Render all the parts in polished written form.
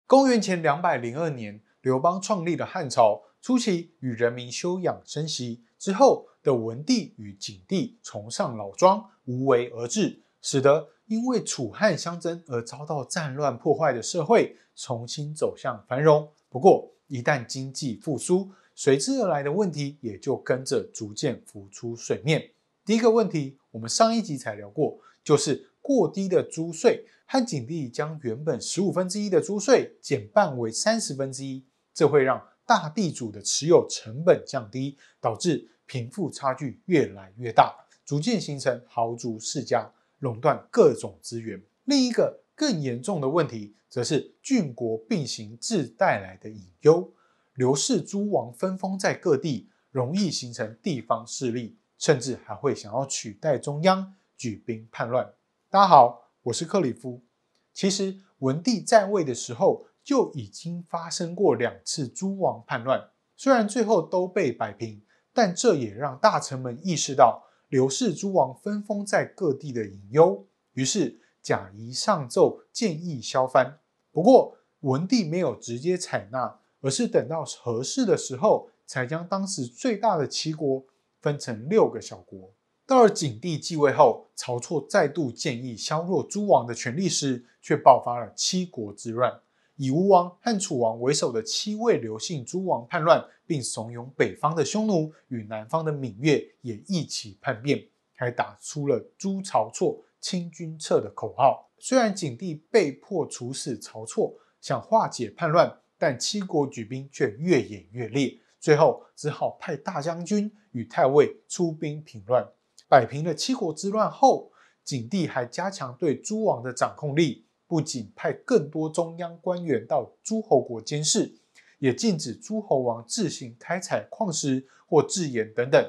公元前202年，刘邦创立了汉朝，初期与人民休养生息，之后的文帝与景帝崇尚老庄，无为而治，使得因为楚汉相争而遭到战乱破坏的社会重新走向繁荣。不过，一旦经济复苏，随之而来的问题也就跟着逐渐浮出水面。第一个问题，我们上一集才聊过，就是过低的租税。汉景帝将原本1/15的租税减半为1/30，这会让大地主的持有成本降低，导致贫富差距越来越大，逐渐形成豪族世家垄断各种资源。另一个更严重的问题，则是郡国并行制带来的隐忧。刘氏诸王分封在各地，容易形成地方势力，甚至还会想要取代中央，举兵叛乱。大家好，我是克里夫。其实文帝在位的时候就已经发生过2次诸王叛乱，虽然最后都被摆平，但这也让大臣们意识到刘氏诸王分封在各地的隐忧，于是假仪上奏建议削藩。不过文帝没有直接采纳，而是等到合适的时候才将当时最大的齐国分成6个小国。到了景帝继位后，晁错再度建议削弱诸王的权力时，却爆发了7国之乱。以吴王和楚王为首的7位刘姓诸王叛乱，并怂恿北方的匈奴与南方的闽越也一起叛变，还打出了诛晁错、清君侧的口号。虽然景帝被迫处死晁错，想化解叛乱，但7国举兵却越演越烈，最后只好派大将军与太尉出兵平乱。摆平了7国之乱后，景帝还加强对诸王的掌控力，不仅派更多中央官员到诸侯国监视，也禁止诸侯王自行开采矿石或制盐等等。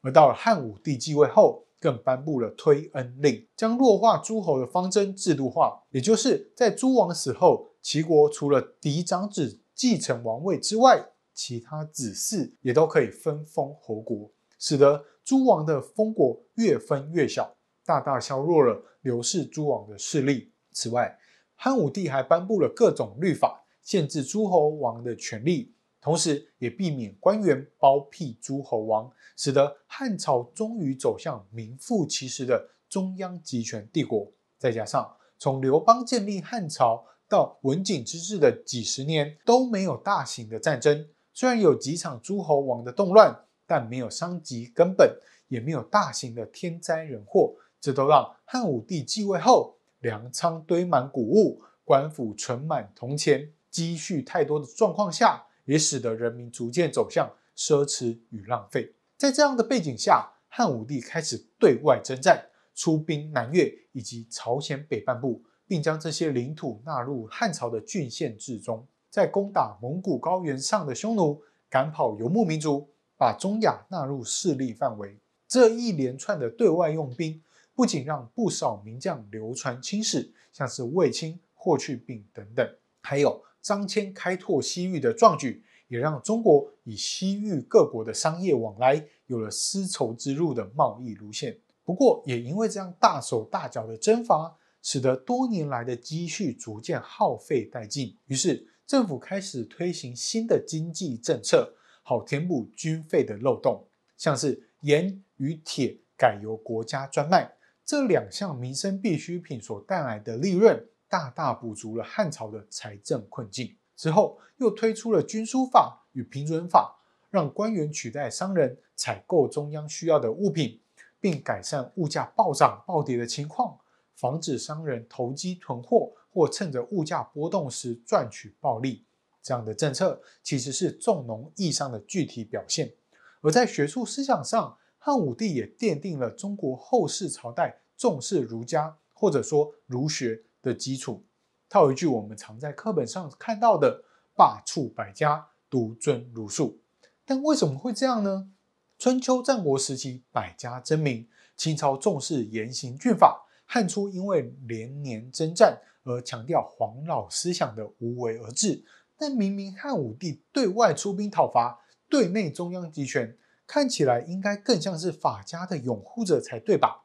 而到了汉武帝继位后，更颁布了推恩令，将弱化诸侯的方针制度化，也就是在诸王死后，齐国除了嫡长子继承王位之外，其他子嗣也都可以分封侯国，使得诸王的封国越分越小，大大削弱了刘氏诸王的势力。此外，汉武帝还颁布了各种律法，限制诸侯王的权力，同时也避免官员包庇诸侯王，使得汉朝终于走向名副其实的中央集权帝国。再加上从刘邦建立汉朝到文景之治的几十年都没有大型的战争，虽然有几场诸侯王的动乱，但没有伤及根本，也没有大型的天灾人祸，这都让汉武帝继位后粮仓堆满谷物，官府存满铜钱，积蓄太多的状况下，也使得人民逐渐走向奢侈与浪费。在这样的背景下，汉武帝开始对外征战，出兵南越以及朝鲜北半部，并将这些领土纳入汉朝的郡县制中。在攻打蒙古高原上的匈奴，赶跑游牧民族，把中亚纳入势力范围。这一连串的对外用兵，不仅让不少名将流传青史，像是卫青、霍去病等等，还有张骞开拓西域的壮举，也让中国以西域各国的商业往来有了丝绸之路的贸易路线。不过，也因为这样大手大脚的征伐，使得多年来的积蓄逐渐耗费殆尽，于是政府开始推行新的经济政策，好填补军费的漏洞，像是盐与铁改由国家专卖，这2项民生必需品所带来的利润，大大补足了汉朝的财政困境。之后又推出了军书法与平准法，让官员取代商人采购中央需要的物品，并改善物价暴涨暴跌的情况，防止商人投机囤货或趁着物价波动时赚取暴利。这样的政策其实是重农抑商的具体表现。而在学术思想上，汉武帝也奠定了中国后世朝代重视儒家或者说儒学的基础。套一句我们常在课本上看到的罢黜百家，独尊儒术。但为什么会这样呢？春秋战国时期百家争鸣，秦朝重视严刑峻法，汉初因为连年征战而强调黄老思想的无为而治。但明明汉武帝对外出兵讨伐，对内中央集权，看起来应该更像是法家的拥护者才对吧？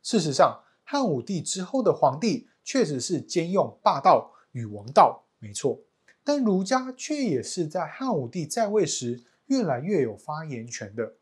事实上，汉武帝之后的皇帝确实是兼用霸道与王道，没错。但儒家却也是在汉武帝在位时越来越有发言权的。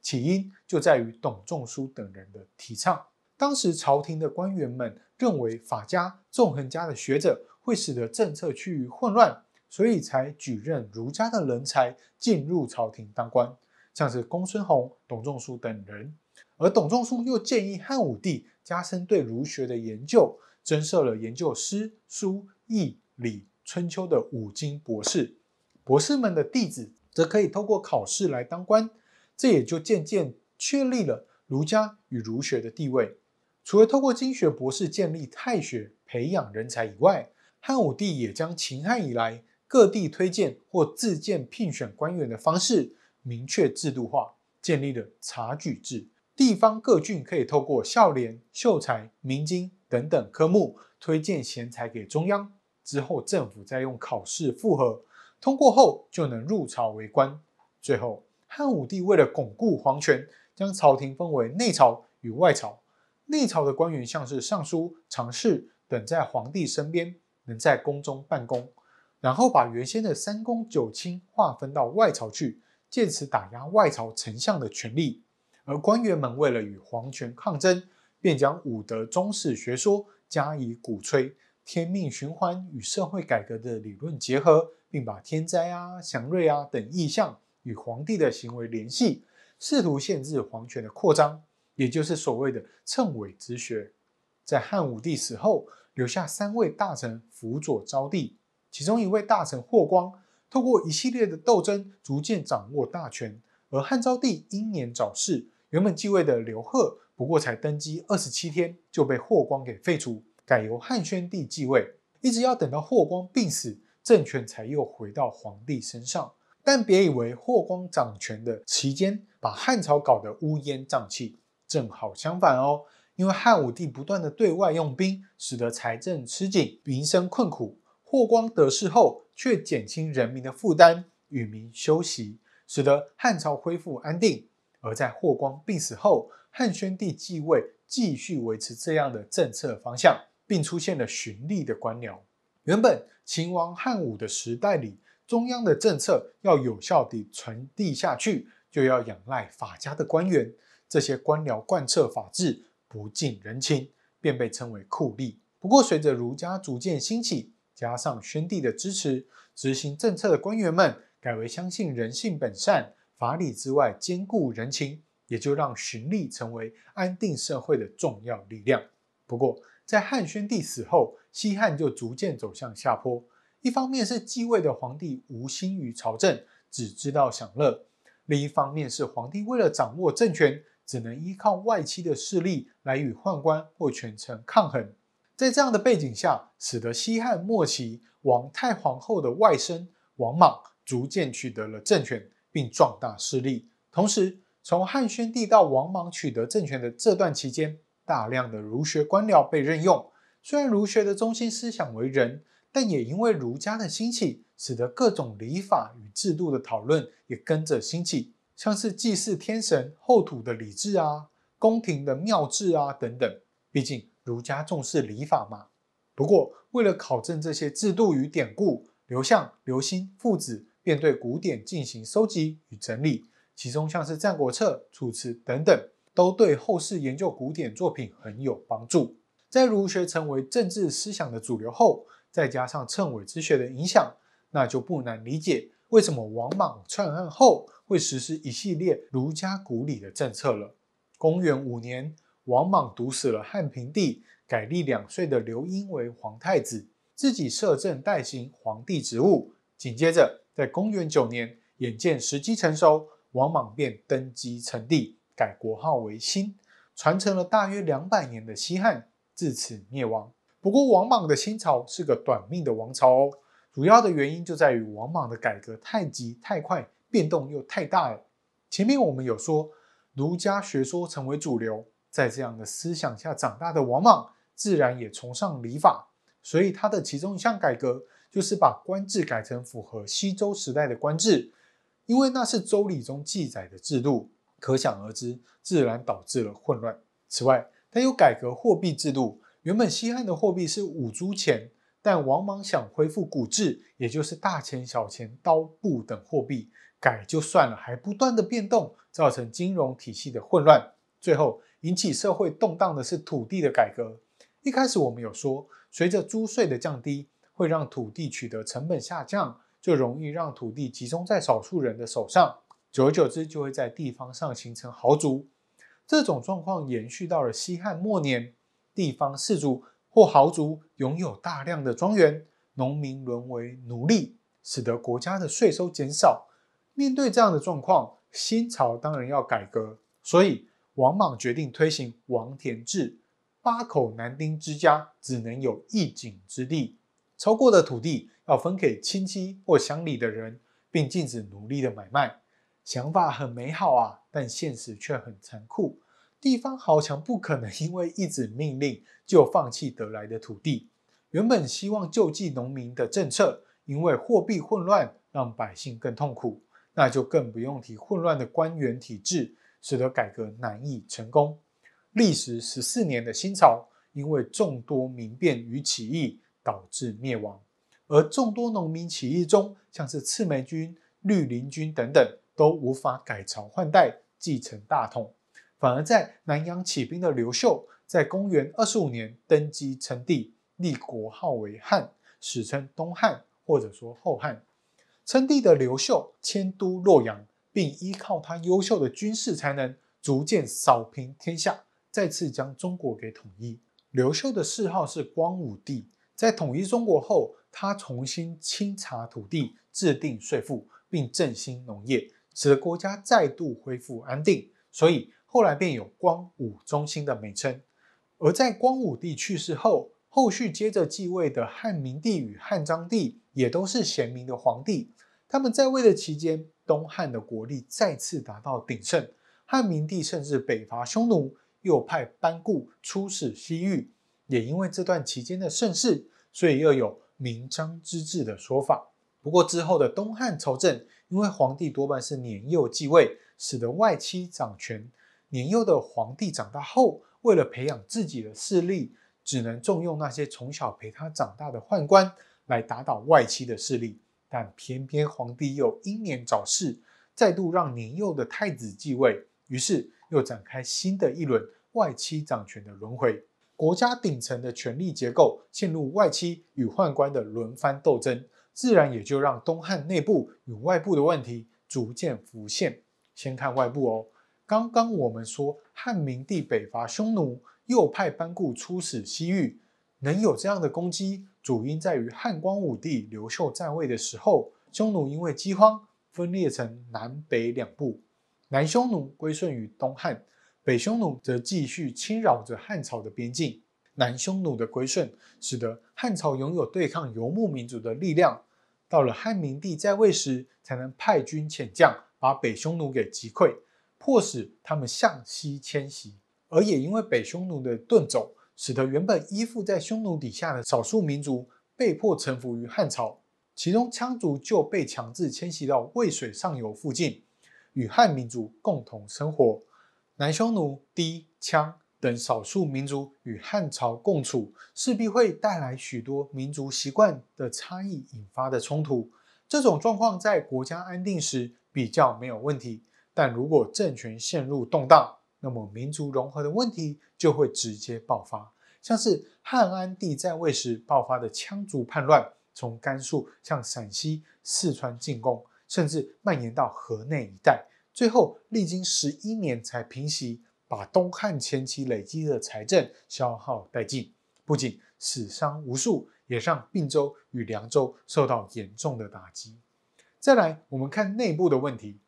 起因就在于董仲舒等人的提倡。当时朝廷的官员们认为法家、纵横家的学者会使得政策趋于混乱，所以才举任儒家的人才进入朝廷当官，像是公孙弘、董仲舒等人。而董仲舒又建议汉武帝加深对儒学的研究，增设了研究诗、书、易、礼、春秋的5经博士。博士们的弟子则可以透过考试来当官，这也就渐渐确立了儒家与儒学的地位。除了透过经学博士建立太学，培养人才以外，汉武帝也将秦汉以来各地推荐或自荐聘选官员的方式明确制度化，建立了察举制。地方各郡可以透过孝廉、秀才、明经等等科目推荐贤才给中央，之后政府再用考试复核，通过后就能入朝为官。最后，汉武帝为了巩固皇权，将朝廷分为内朝与外朝。内朝的官员像是尚书、常侍等在皇帝身边，能在宫中办公，然后把原先的3公9卿划分到外朝去，借此打压外朝丞相的权力。而官员们为了与皇权抗争，便将武德中士学说加以鼓吹，天命循环与社会改革的理论结合，并把天灾祥瑞等意象与皇帝的行为联系，试图限制皇权的扩张，也就是所谓的谶纬之学。在汉武帝死后，留下3位大臣辅佐招帝，其中一位大臣霍光，透过一系列的斗争，逐渐掌握大权。而汉昭帝英年早逝，原本继位的刘贺不过才登基27天，就被霍光给废除，改由汉宣帝继位，一直要等到霍光病死，政权才又回到皇帝身上。但别以为霍光掌权的期间把汉朝搞得乌烟瘴气，正好相反哦。因为汉武帝不断的对外用兵，使得财政吃紧，民生困苦。霍光得势后，却减轻人民的负担，与民休息，使得汉朝恢复安定。而在霍光病死后，汉宣帝继位，继续维持这样的政策方向，并出现了循吏的官僚。原本秦王汉武的时代里，中央的政策要有效地传递下去，就要仰赖法家的官员。这些官僚贯彻法治，不近人情，便被称为酷吏。不过随着儒家逐渐兴起，加上宣帝的支持，执行政策的官员们改为相信人性本善，法理之外兼顾人情，也就让循吏成为安定社会的重要力量。不过在汉宣帝死后，西汉就逐渐走向下坡。一方面是继位的皇帝无心于朝政，只知道享乐；另一方面是皇帝为了掌握政权，只能依靠外戚的势力来与宦官或权臣抗衡。在这样的背景下，使得西汉末期王太皇后的外甥王莽逐渐取得了政权，并壮大势力。同时，从汉宣帝到王莽取得政权的这段期间，大量的儒学官僚被任用。虽然儒学的中心思想为仁，但也因为儒家的兴起，使得各种礼法与制度的讨论也跟着兴起，像是祭祀天神、后土的礼制宫廷的庙制等等。毕竟儒家重视礼法嘛。不过为了考证这些制度与典故，刘向、刘歆父子便对古典进行收集与整理，其中像是《战国策》、《楚辞》等等，都对后世研究古典作品很有帮助。在儒学成为政治思想的主流后，再加上谶纬之学的影响，那就不难理解为什么王莽篡汉后会实施一系列儒家古礼的政策了。公元5年，王莽毒死了汉平帝，改立2岁的刘婴为皇太子，自己摄政代行皇帝职务。紧接着，在公元9年，眼见时机成熟，王莽便登基称帝，改国号为辛，传承了大约200年的西汉，自此灭亡。不过王莽的新朝是个短命的王朝哦，主要的原因就在于王莽的改革太急太快，变动又太大了。前面我们有说，儒家学说成为主流，在这样的思想下长大的王莽，自然也崇尚礼法，所以他的其中一项改革就是把官制改成符合西周时代的官制，因为那是周礼中记载的制度，可想而知，自然导致了混乱。此外，他又改革货币制度，原本西汉的货币是5铢钱，但王莽想恢复古制，也就是大钱、小钱、刀、布等货币，改就算了，还不断的变动，造成金融体系的混乱。最后引起社会动荡的是土地的改革。一开始我们有说，随着租税的降低，会让土地取得成本下降，就容易让土地集中在少数人的手上，久而久之就会在地方上形成豪族。这种状况延续到了西汉末年，地方士族或豪族拥有大量的庄园，农民沦为奴隶，使得国家的税收减少。面对这样的状况，新朝当然要改革，所以王莽决定推行王田制，8口男丁之家只能有1井之地，超过的土地要分给亲戚或乡里的人，并禁止奴隶的买卖。想法很美好啊，但现实却很残酷。地方豪强不可能因为一纸命令就放弃得来的土地。原本希望救济农民的政策，因为货币混乱让百姓更痛苦，那就更不用提混乱的官员体制，使得改革难以成功。历时14年的新朝，因为众多民变与起义导致灭亡。而众多农民起义中，像是赤眉军、绿林军等等，都无法改朝换代继承大统。反而在南阳起兵的刘秀，在公元25年登基称帝，立国号为汉，史称东汉或者说后汉。称帝的刘秀迁都洛阳，并依靠他优秀的军事才能，逐渐扫平天下，再次将中国给统一。刘秀的谥号是光武帝，在统一中国后，他重新清查土地，制定税赋，并振兴农业，使得国家再度恢复安定，所以后来便有光武中兴的美称。而在光武帝去世后，后续接着继位的汉明帝与汉章帝也都是贤明的皇帝。他们在位的期间，东汉的国力再次达到鼎盛，汉明帝甚至北伐匈奴，又派班固出使西域。也因为这段期间的盛世，所以又有明章之治的说法。不过之后的东汉朝政，因为皇帝多半是年幼继位，使得外戚掌权。年幼的皇帝长大后，为了培养自己的势力，只能重用那些从小陪他长大的宦官来打倒外戚的势力。但偏偏皇帝又英年早逝，再度让年幼的太子继位，于是又展开新的一轮外戚掌权的轮回。国家顶层的权力结构陷入外戚与宦官的轮番斗争，自然也就让东汉内部与外部的问题逐渐浮现。先看外部哦，刚刚我们说汉明帝北伐匈奴，又派班固出使西域，能有这样的功绩，主因在于汉光武帝刘秀在位的时候，匈奴因为饥荒分裂成南北两部，南匈奴归顺于东汉，北匈奴则继续侵扰着汉朝的边境。南匈奴的归顺，使得汉朝拥有对抗游牧民族的力量。到了汉明帝在位时，才能派军遣将把北匈奴给击溃，迫使他们向西迁徙。而也因为北匈奴的遁走，使得原本依附在匈奴底下的少数民族被迫臣服于汉朝，其中羌族就被强制迁徙到渭水上游附近，与汉民族共同生活。南匈奴、氐、羌等少数民族与汉朝共处，势必会带来许多民族习惯的差异引发的冲突。这种状况在国家安定时比较没有问题，但如果政权陷入动荡，那么民族融合的问题就会直接爆发。像是汉安帝在位时爆发的羌族叛乱，从甘肃向陕西、四川进攻，甚至蔓延到河内一带，最后历经11年才平息，把东汉前期累积的财政消耗殆尽，不仅死伤无数，也让并州与凉州受到严重的打击。再来，我们看内部的问题。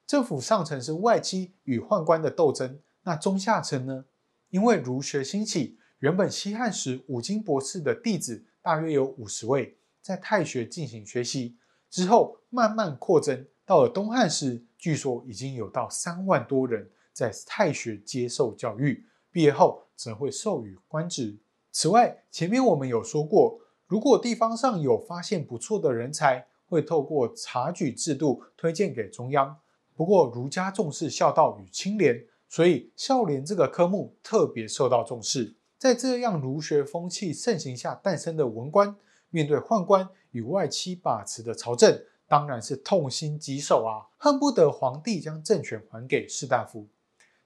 政府上层是外戚与宦官的斗争，那中下层呢？因为儒学兴起，原本西汉时五经博士的弟子大约有50位，在太学进行学习，之后慢慢扩增，到了东汉时，据说已经有到3万多人在太学接受教育，毕业后则会授予官职。此外，前面我们有说过，如果地方上有发现不错的人才，会透过察举制度推荐给中央。不过儒家重视孝道与清廉，所以孝廉这个科目特别受到重视。在这样儒学风气盛行下诞生的文官，面对宦官与外戚把持的朝政，当然是痛心疾首啊，恨不得皇帝将政权还给士大夫。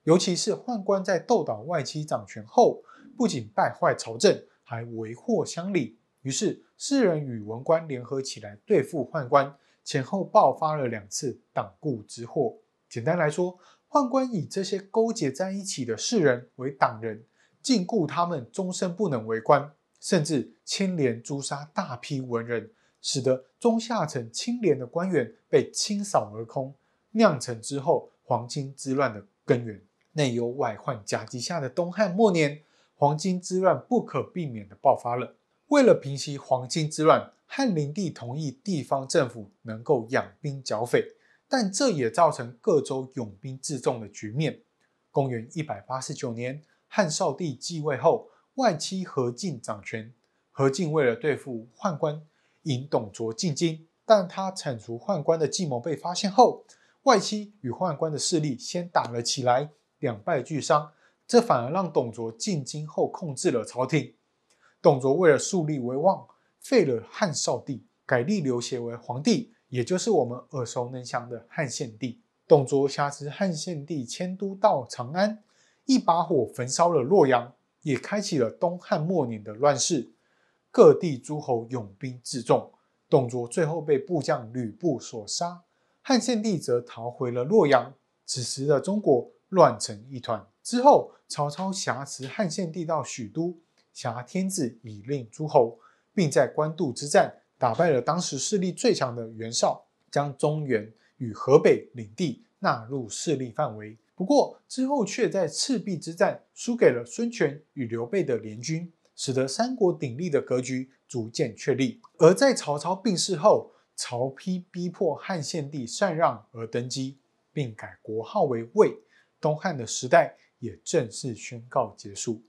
尤其是宦官在斗倒外戚掌权后，不仅败坏朝政，还为祸乡里。于是士人与文官联合起来对付宦官，前后爆发了2次党锢之祸。简单来说，宦官以这些勾结在一起的士人为党人，禁锢他们终身不能为官，甚至牵连诛杀大批文人，使得中下层清廉的官员被清扫而空，酿成之后黄巾之乱的根源。内忧外患夹击下的东汉末年，黄巾之乱不可避免地爆发了。为了平息黄巾之乱，汉灵帝同意地方政府能够养兵剿匪，但这也造成各州拥兵自重的局面。公元189年，汉少帝继位后，外戚何进掌权。何进为了对付宦官，引董卓进京，但他铲除宦官的计谋被发现后，外戚与宦官的势力先打了起来，两败俱伤，这反而让董卓进京后控制了朝廷。董卓为了树立威望，废了汉少帝，改立刘协为皇帝，也就是我们耳熟能详的汉献帝。董卓挟持汉献帝迁都到长安，一把火焚烧了洛阳，也开启了东汉末年的乱世。各地诸侯拥兵自重，董卓最后被部将吕布所杀，汉献帝则逃回了洛阳。此时的中国乱成一团。之后，曹操挟持汉献帝到许都，挟天子以令诸侯，并在官渡之战打败了当时势力最强的袁绍，将中原与河北领地纳入势力范围。不过之后却在赤壁之战输给了孙权与刘备的联军，使得三国鼎立的格局逐渐确立。而在曹操病逝后，曹丕逼迫汉献帝禅让而登基，并改国号为魏，东汉的时代也正式宣告结束。